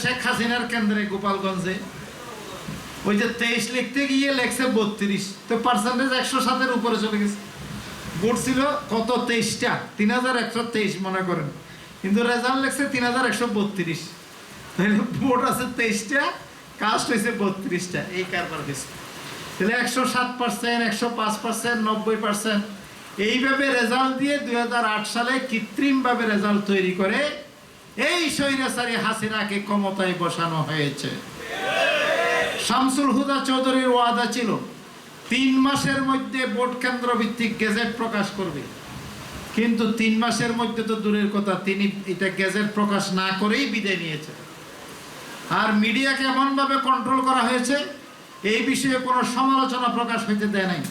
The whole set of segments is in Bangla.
শেখ হাসিনার কেন্দ্রে গোপালগঞ্জে ওই যে 23 লিখতে গিয়ে লেখছে 32, তো পার্সেন্টেজ 107-এর উপরে চলে গেছে। ভোট ছিল কত? 23টা, 3123 মনে করেন, কিন্তু রেজাল্ট লেখছে 3132। তাহলে ভোট আছে 23টা, কাস্ট হয়েছে 32টা, এই কারবার হয়েছে। তাহলে 107%, 105%, 90% এইভাবে রেজাল্ট দিয়ে 2008 সালে কৃত্রিমভাবে রেজাল্ট তৈরি করে এই স্বৈরাচারী হাসিনাকে ক্ষমতায় বসানো হয়েছে। শামসুল হুদা চৌধুরীর ওয়াদা ছিল 3 মাসের মধ্যে ভোট কেন্দ্র ভিত্তিক গেজেট প্রকাশ করবে, কিন্তু 3 মাসের মধ্যে তো দূরের কথা, তিনি এটা গেজেট প্রকাশ না করেই বিদায় নিয়েছে। আর মিডিয়াকে এমনভাবে কন্ট্রোল করা হয়েছে, এই বিষয়ে কোনো সমালোচনা প্রকাশ হইতে দেয় নাই।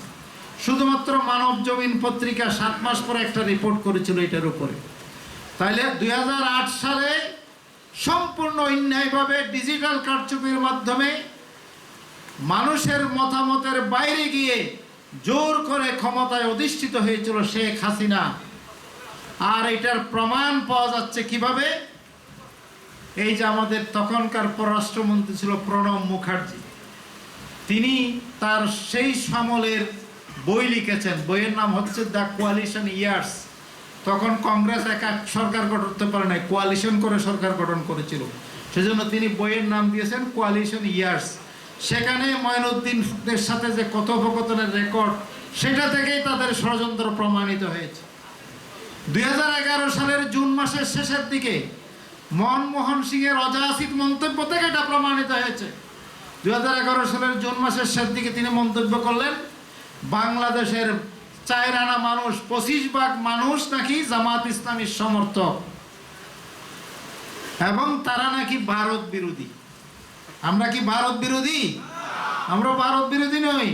শুধুমাত্র মানব জমিন পত্রিকা 7 মাস পরে একটা রিপোর্ট করেছিল এটার উপরে। তাইলে 2008 সালে সম্পূর্ণ অন্যায়ভাবে ডিজিটাল কারচুপির মাধ্যমে মানুষের মতামতের বাইরে গিয়ে জোর করে ক্ষমতায় অধিষ্ঠিত হয়েছিল শেখ হাসিনা। আর এটার প্রমাণ পাওয়া যাচ্ছে কিভাবে? এই যে আমাদের তখনকার পররাষ্ট্রমন্ত্রী ছিল প্রণব মুখার্জি, তিনি তার সেই সমলের বই লিখেছেন, বইয়ের নাম হচ্ছে দ্য কোয়ালিশন ইয়ার্স। তখন কংগ্রেস একা সরকার গঠন করতে পারে নাই, কোয়ালিশন করে সরকার গঠন করেছিল, সেজন্য তিনি বইয়ের নাম দিয়েছেন কোয়ালিশন ইয়ার্স। সেখানে মঈনুদ্দিনের সাথে যে কথোপকথনের রেকর্ড, সেটা থেকেই তাদের ষড়যন্ত্র প্রমাণিত হয়েছে। 2011 সালের জুন মাসের শেষের দিকে মনমোহন সিংয়ের অযাচিত মন্তব্য থেকে এটা প্রমাণিত হয়েছে। 2011 সালের জুন মাসের শেষ দিকে তিনি মন্তব্য করলেন, বাংলাদেশের 4 আনা মানুষ, 25% মানুষ নাকি জামাত ইসলামীর সমর্থক এবং তারা নাকি ভারত বিরোধী। আমরা কি ভারত বিরোধী? আমরা ভারত বিরোধী নই।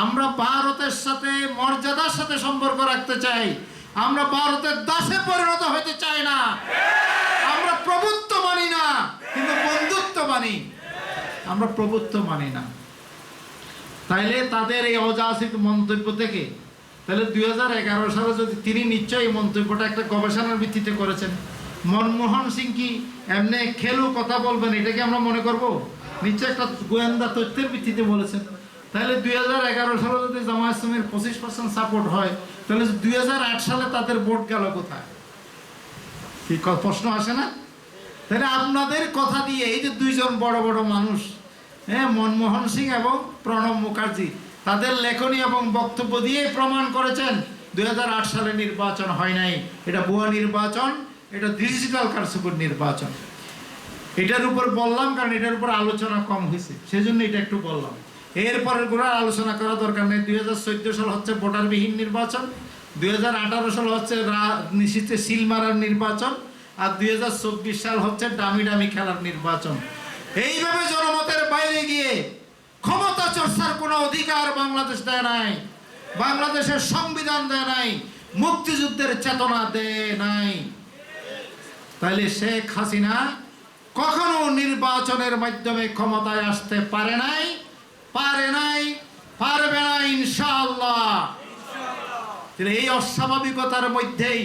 আমরা ভারতের সাথে মর্যাদার সাথে সম্পর্ক রাখতে চাই। আমরা ভারতের দাসে পরিণত হতে চাই না। আমরা প্রভুত্ব মানি না, কিন্তু বন্ধুত্ব মানি। আমরা প্রভুত্ব মানি না। তাইলে তাদের এই অযাচিত মন্তব্য থেকে, তাহলে 2011 সালে যদি তিনি নিশ্চয়ই এই মন্তব্যটা একটা গবেষণার ভিত্তিতে করেছেন, মনমোহন সিং কি এমনি খেলু কথা বলবেন এটাকে আমরা মনে করব? নিশ্চয় একটা গোয়েন্দা তথ্যের ভিত্তিতে বলেছেন। তাহলে 2011 সালে যদি জামায়াত ইসলামীর 25% সাপোর্ট হয়, তাহলে 2008 সালে তাদের ভোট গেল কোথায়? কি প্রশ্ন আসে না? তাহলে আপনাদের কথা দিয়ে এই যে 2 জন বড় বড় মানুষ, মনমোহন সিং এবং প্রণব মুখার্জি, তাদের লেখনী এবং বক্তব্য দিয়ে প্রমাণ করেছেন 2008 সালে নির্বাচন হয় নাই, এটা ভুয়া নির্বাচন, এটা ডিজিটাল কারচুপির নির্বাচন। এটার উপর বললাম কারণ এটার উপর আলোচনা কম হয়েছে, সেজন্য এটা একটু বললাম। এরপরের গুলো আলোচনা করা দরকার নেই। 2014 সাল হচ্ছে ভোটারবিহীন নির্বাচন, 2018 সাল হচ্ছে নিশ্চিত সিল মারার নির্বাচন, আর 2024 সাল হচ্ছে দামি দামি খেলার নির্বাচন। এইভাবে জনমতের বাইরে গিয়ে ক্ষমতা চর্চার কোনো অধিকার বাংলাদেশ দেয় নাই, বাংলাদেশের সংবিধান দেয় নাই, মুক্তিযুদ্ধের চেতনা দেয় নাই। তাইলে শেখ হাসিনা কখনো নির্বাচনের মাধ্যমে ক্ষমতায় আসতে পারে নাই, পারবে না ইনশাআল্লাহ। এই অস্বাভাবিকতার মধ্যেই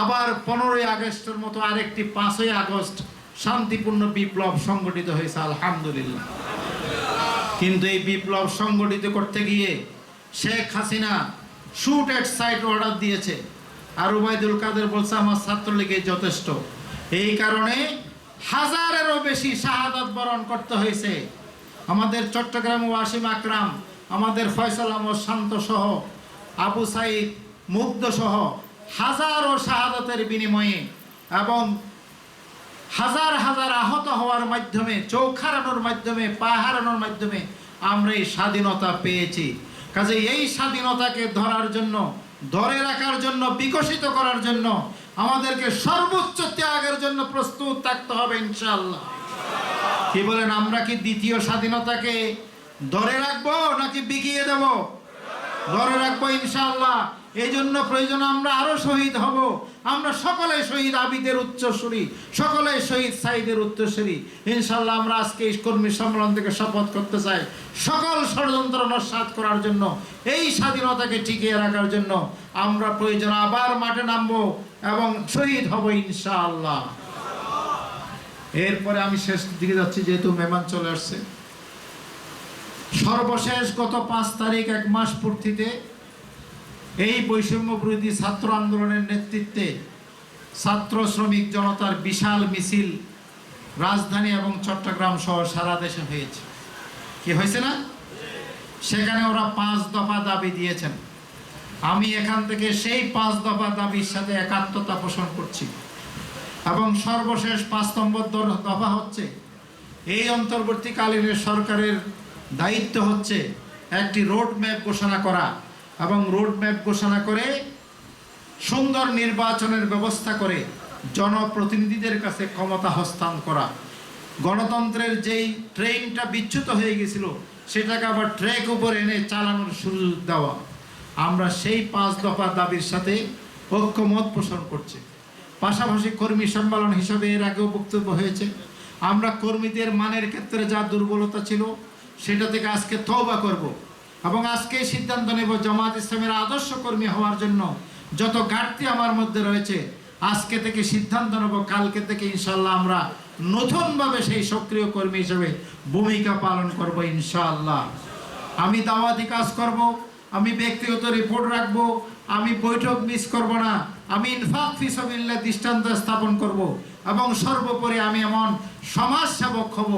আবার 15ই আগস্টের মতো আরেকটি 5ই আগস্ট শান্তিপূর্ণ বিপ্লব সংগঠিত হয়েছে, আলহামদুলিল্লাহ। কিন্তু এই বিপ্লব সংগঠিত করতে গিয়ে শেখ হাসিনা শুট এট সাইট অর্ডার দিয়েছে, আর ওবায়দুল কাদের বলছে আমার ছাত্রলীগে যথেষ্ট। এই কারণে 1000-এরও বেশি শাহাদাত বরণ করতে হয়েছে। আমাদের চট্টগ্রাম ওয়াসিম আকরাম, আমাদের ফয়সাল আহমদ শান্ত সহ, আবু সাইদ মুগ্ধ সহ হাজারো শাহাদাতের বিনিময়ে এবং হাজার হাজার আহত হওয়ার মাধ্যমে, চোখ হারানোর মাধ্যমে, পা হারানোর মাধ্যমে আমরা এই স্বাধীনতা পেয়েছি। কাজে এই স্বাধীনতাকে ধরার জন্য, ধরে রাখার জন্য, বিকশিত করার জন্য আমাদেরকে সর্বোচ্চ ত্যাগের জন্য প্রস্তুত থাকতে হবে ইনশাআল্লাহ। কি বলেন, আমরা কি দ্বিতীয় স্বাধীনতাকে ধরে রাখবো নাকি বিকিয়ে দেব? ধরে রাখবো ইনশাআল্লাহ। এই জন্য প্রয়োজন আমরা আরো শহীদ হব। আমরা সকলে শহীদ আবিদের উচ্চস্বরী, সকলে শহীদ সাইদের উচ্চস্বরী। ইনশাআল্লাহ আমরা আজকে এই কর্মী সম্মেলন থেকে শপথ করতে চাই, সকল ষড়যন্ত্র নস্যাৎ করার জন্য, এই স্বাধীনতাকে টিকিয়ে রাখার জন্য আমরা প্রয়োজন আবার মাঠে নামবো এবং শহীদ হব ইনশাআল্লাহ। এরপরে আমি শেষ দিকে যাচ্ছি, যেহেতু মেহমান চলে আসছে। সর্বশেষ গত 5 তারিখ 1 মাস পূর্তিতে এই বৈষম্য বিরোধী ছাত্র আন্দোলনের নেতৃত্বে ছাত্র শ্রমিক জনতার বিশাল মিছিল রাজধানী এবং চট্টগ্রাম সহ সারা দেশে হয়েছে। কি হয়েছে না? সেখানে ওরা 5 দফা দাবি দিয়েছেন। আমি এখান থেকে সেই 5 দফা দাবির সাথে একাত্মতা পোষণ করছি। এবং সর্বশেষ 5 নম্বর দফা হচ্ছে, এই অন্তর্বর্তীকালীন সরকারের দায়িত্ব হচ্ছে একটি রোড ম্যাপ ঘোষণা করা এবং রোড ম্যাপ ঘোষণা করে সুন্দর নির্বাচনের ব্যবস্থা করে জনপ্রতিনিধিদের কাছে ক্ষমতা হস্তান্তর করা। গণতন্ত্রের যেই ট্রেনটা বিচ্যুত হয়ে গেছিল সেটাকে আবার ট্র্যাক উপর এনে চালানোর সুযোগ দেওয়া। আমরা সেই 5 দফা দাবির সাথে ঐক্যমত পোষণ করছি। পাশাপাশি কর্মী সম্মেলন হিসাবে এর আগেও বক্তব্য হয়েছে, আমরা কর্মীদের মানের ক্ষেত্রে যা দুর্বলতা ছিল সেটা থেকে আজকে তওবা করব এবং আজকে সিদ্ধান্ত নেব জামাত ইসলামের আদর্শ কর্মী হওয়ার জন্য যত ঘাটতি আমার মধ্যে রয়েছে আজকে থেকে সিদ্ধান্ত নেব কালকে থেকে ইনশাআল্লাহ আমরা নতুনভাবে সেই সক্রিয় কর্মী হিসেবে ভূমিকা পালন করব ইনশাআল্লাহ। আমি দাওয়াতি কাজ করব, আমি ব্যক্তিগত রিপোর্ট রাখব, আমি বৈঠক মিস করব না, আমি ইনফাক ফি সাবিলিল্লাহ দৃষ্টান্ত স্থাপন করব এবং সর্বোপরি আমি এমন সমাজ সেবক হব।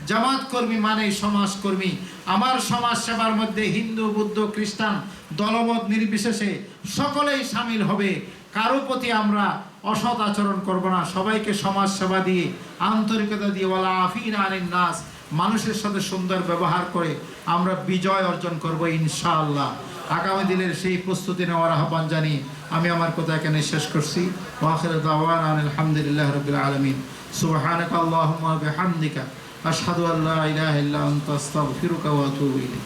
জামাত কর্মী মানেই সমাজকর্মী। আমার সমাজ সেবার মধ্যে হিন্দু, বৌদ্ধ, খ্রিস্টান দলমত নির্বিশেষে সকলেই সামিল হবে। কারো প্রতি আমরা অসৎ আচরণ করব না, সবাইকে সমাজ সেবা দিয়ে আন্তরিকতা দিয়ে ওয়ালা আফিনা আনিন নাস, মানুষের সাথে সুন্দর ব্যবহার করে আমরা বিজয় অর্জন করব ইনশাআল্লাহ। আগামী দিনের সেই প্রস্তুতি নেওয়ার আহ্বান জানিয়ে আমি আমার কথা এখানে শেষ করছি। ওয়া আখিরু দাওয়ানা আলহামদুলিল্লাহি রাব্বিল আলামিন। সুবহানাকা আল্লাহুম্মা ওয়া বিহামদিকা আশহাদু আল্লা ইলাহা ইল্লা আনতা আস্তাগফিরুকা ওয়া আতুবু ইলাইক।